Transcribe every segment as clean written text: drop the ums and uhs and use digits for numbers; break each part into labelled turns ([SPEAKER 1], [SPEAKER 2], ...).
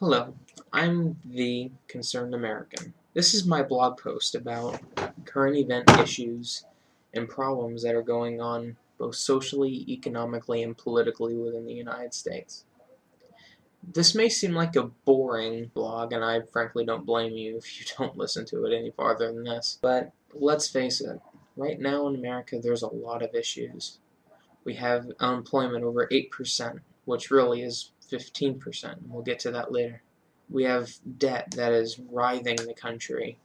[SPEAKER 1] Hello, I'm the Concerned American. This is my blog post about current event issues and problems that are going on both socially, economically, and politically within the United States. This may seem like a boring blog, and I frankly don't blame you if you don't listen to it any farther than this, but let's face it, right now in America there's a lot of issues. We have unemployment over 8%, which really is 15%, and we'll get to that later. We have debt that is writhing the country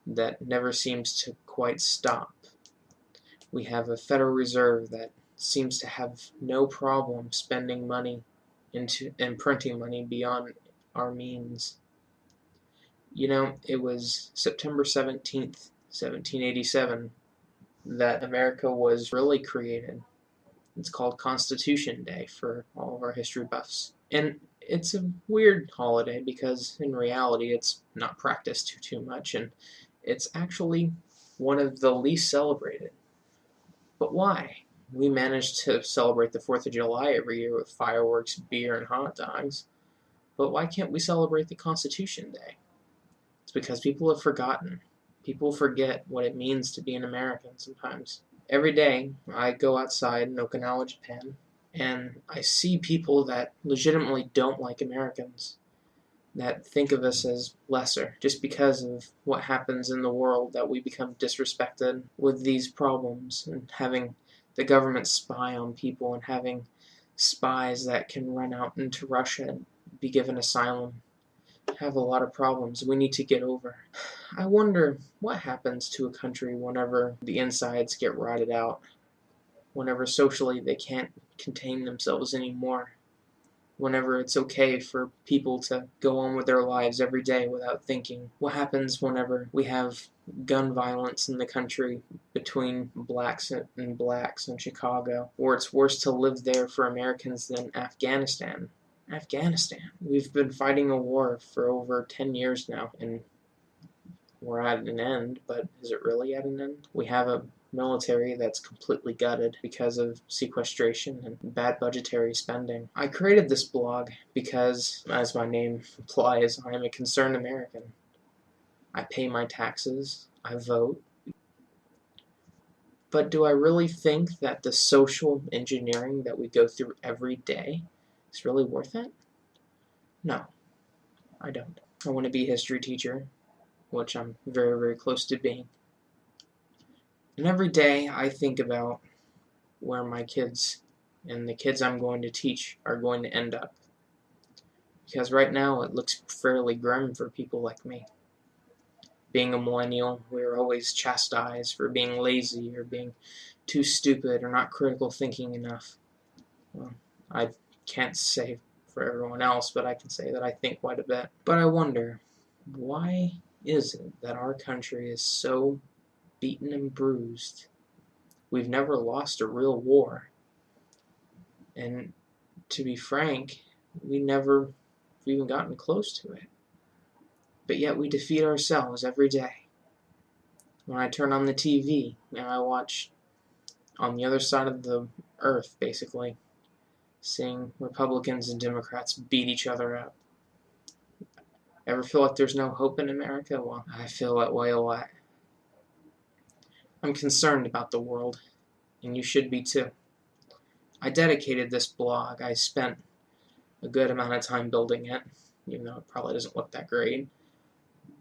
[SPEAKER 1] that never seems to quite stop. We have a Federal Reserve that seems to have no problem spending money and printing money beyond our means. You know, it was September 17th, 1787 that America was really created. It's called Constitution Day for all of our history buffs. And it's a weird holiday because in reality it's not practiced too much, and it's actually one of the least celebrated. But why? We manage to celebrate the 4th of July every year with fireworks, beer, and hot dogs. But why can't we celebrate the Constitution Day? It's because people have forgotten. People forget what it means to be an American sometimes. Every day I go outside in Okinawa, Japan, and I see people that legitimately don't like Americans, that think of us as lesser, just because of what happens in the world, that we become disrespected with these problems, and having the government spy on people, and having spies that can run out into Russia and be given asylum, have a lot of problems we need to get over. I wonder what happens to a country whenever the insides get rotted out, whenever socially they can't contain themselves anymore, whenever it's okay for people to go on with their lives every day without thinking. What happens whenever we have gun violence in the country between blacks and blacks in Chicago, or it's worse to live there for Americans than Afghanistan? Afghanistan. We've been fighting a war for over 10 years now, and we're at an end, but is it really at an end? We have a military that's completely gutted because of sequestration and bad budgetary spending. I created this blog because, as my name implies, I am a concerned American. I pay my taxes, I vote, but do I really think that the social engineering that we go through every day is really worth it? No, I don't. I want to be a history teacher, which I'm very, very close to being. And every day I think about where my kids and the kids I'm going to teach are going to end up. Because right now it looks fairly grim for people like me. Being a millennial, we're always chastised for being lazy or being too stupid or not critical thinking enough. Well, I can't say for everyone else, but I can say that I think quite a bit. But I wonder, why is it that our country is so beaten and bruised? We've never lost a real war. And to be frank, we never even gotten close to it. But yet we defeat ourselves every day. When I turn on the TV and I watch on the other side of the earth, basically, seeing Republicans and Democrats beat each other up. Ever feel like there's no hope in America? Well, I feel that way a lot. I'm concerned about the world, and you should be too. I dedicated this blog. I spent a good amount of time building it, even though it probably doesn't look that great.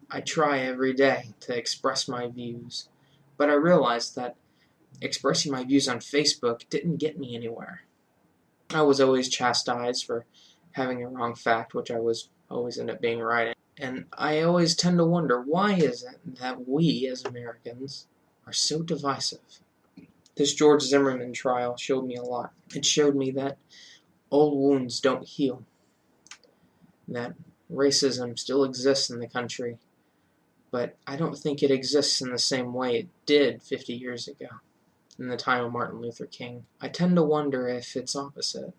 [SPEAKER 1] I try every day to express my views, but I realized that expressing my views on Facebook didn't get me anywhere. I was always chastised for having a wrong fact, which I was always end up being right in. And I always tend to wonder, why is it that we as Americans are so divisive? This George Zimmerman trial showed me a lot. It showed me that old wounds don't heal, that racism still exists in the country, but I don't think it exists in the same way it did 50 years ago, in the time of Martin Luther King. I tend to wonder if it's opposite,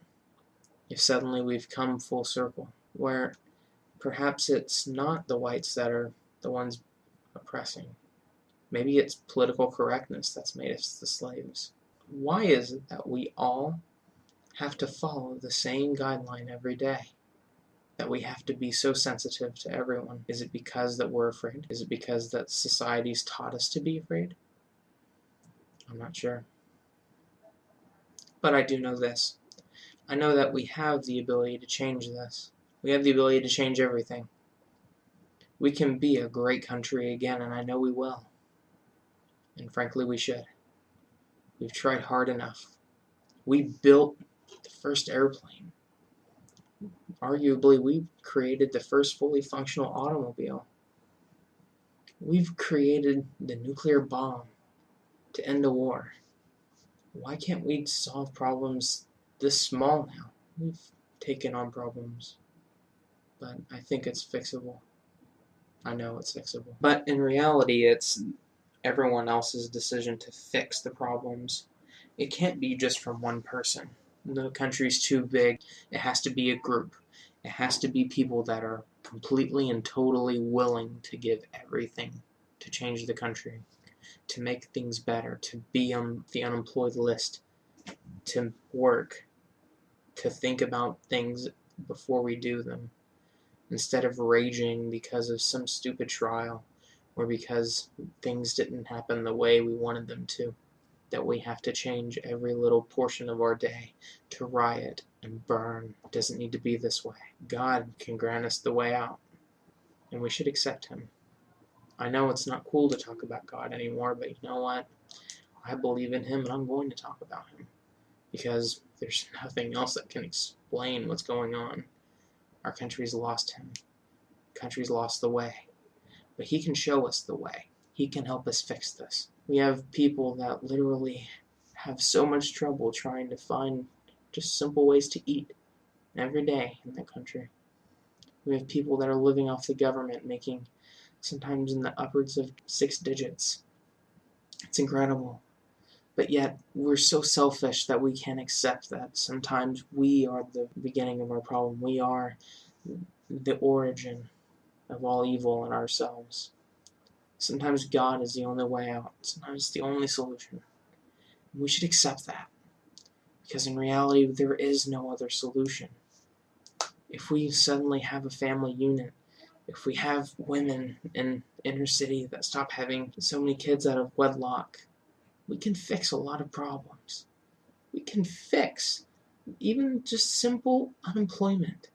[SPEAKER 1] if suddenly we've come full circle, where perhaps it's not the whites that are the ones oppressing. Maybe it's political correctness that's made us the slaves. Why is it that we all have to follow the same guideline every day? that we have to be so sensitive to everyone? Is it because that we're afraid? Is it because that society's taught us to be afraid? I'm not sure. But I do know this. I know that we have the ability to change this. We have the ability to change everything. We can be a great country again, and I know we will. And frankly, we should. We've tried hard enough. We built the first airplane. Arguably, we created the first fully functional automobile. We've created the nuclear bomb to end a war. Why can't we solve problems this small now? We've taken on problems, but I think it's fixable. I know it's fixable. But in reality, it's everyone else's decision to fix the problems. It can't be just from one person. The country's too big. It has to be a group. It has to be people that are completely and totally willing to give everything to change the country, to make things better, to be on the unemployed list, to work, to think about things before we do them, instead of raging because of some stupid trial or because things didn't happen the way we wanted them to. That we have to change every little portion of our day to riot and burn. It doesn't need to be this way. God can grant us the way out, and we should accept Him. I know it's not cool to talk about God anymore, but you know what? I believe in Him, and I'm going to talk about Him, because there's nothing else that can explain what's going on. Our country's lost Him. The country's lost the way. But He can show us the way. He can help us fix this. We have people that literally have so much trouble trying to find just simple ways to eat every day in the country. We have people that are living off the government, making sometimes in the upwards of 6 digits. It's incredible. But yet, we're so selfish that we can't accept that. Sometimes we are the beginning of our problem. We are the origin of all evil in ourselves. Sometimes God is the only way out. Sometimes it's the only solution. We should accept that, because in reality, there is no other solution. If we suddenly have a family unit, if we have women in inner city that stop having so many kids out of wedlock, we can fix a lot of problems. We can fix even just simple unemployment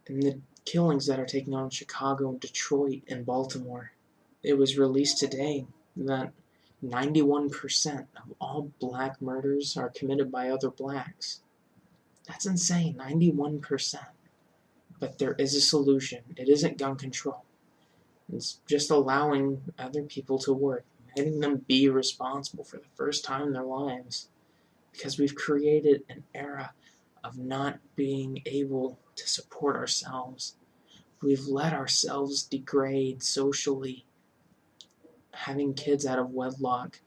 [SPEAKER 1] and the killings that are taking on in Chicago and Detroit and Baltimore. It was released today that 91% of all black murders are committed by other blacks. That's insane, 91%. But there is a solution. It isn't gun control. It's just allowing other people to work, letting them be responsible for the first time in their lives. Because we've created an era of not being able to support ourselves. We've let ourselves degrade socially. Having kids out of wedlock,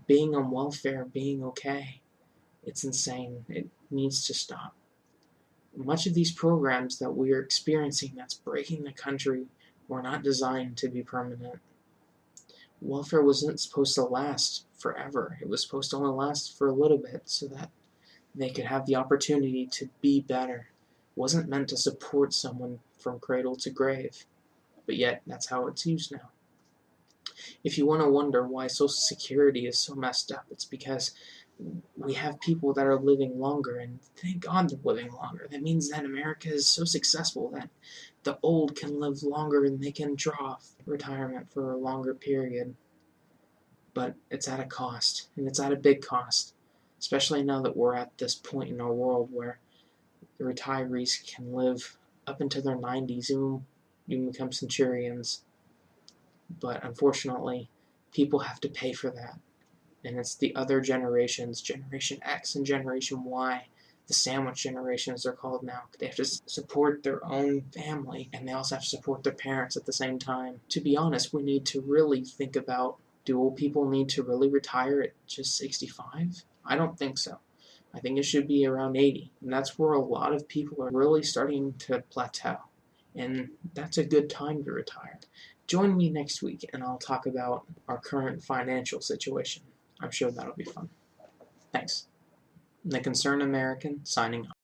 [SPEAKER 1] being on welfare, being okay. It's insane. It needs to stop. Much of these programs that we are experiencing that's breaking the country were not designed to be permanent. Welfare wasn't supposed to last forever. It was supposed to only last for a little bit so that they could have the opportunity to be better. It wasn't meant to support someone from cradle to grave. But yet, that's how it's used now. If you want to wonder why Social Security is so messed up, it's because we have people that are living longer, and thank God they're living longer. That means that America is so successful that the old can live longer and they can draw retirement for a longer period. But it's at a cost, and it's at a big cost, especially now that we're at this point in our world where the retirees can live up into their 90s, even become centurions. But unfortunately, people have to pay for that. And it's the other generations, Generation X and Generation Y, the sandwich generation as they're called now. They have to support their own family, and they also have to support their parents at the same time. To be honest, we need to really think about, do old people need to really retire at just 65? I don't think so. I think it should be around 80. And that's where a lot of people are really starting to plateau. And that's a good time to retire. Join me next week, and I'll talk about our current financial situation. I'm sure that'll be fun. Thanks. The Concerned American, signing off.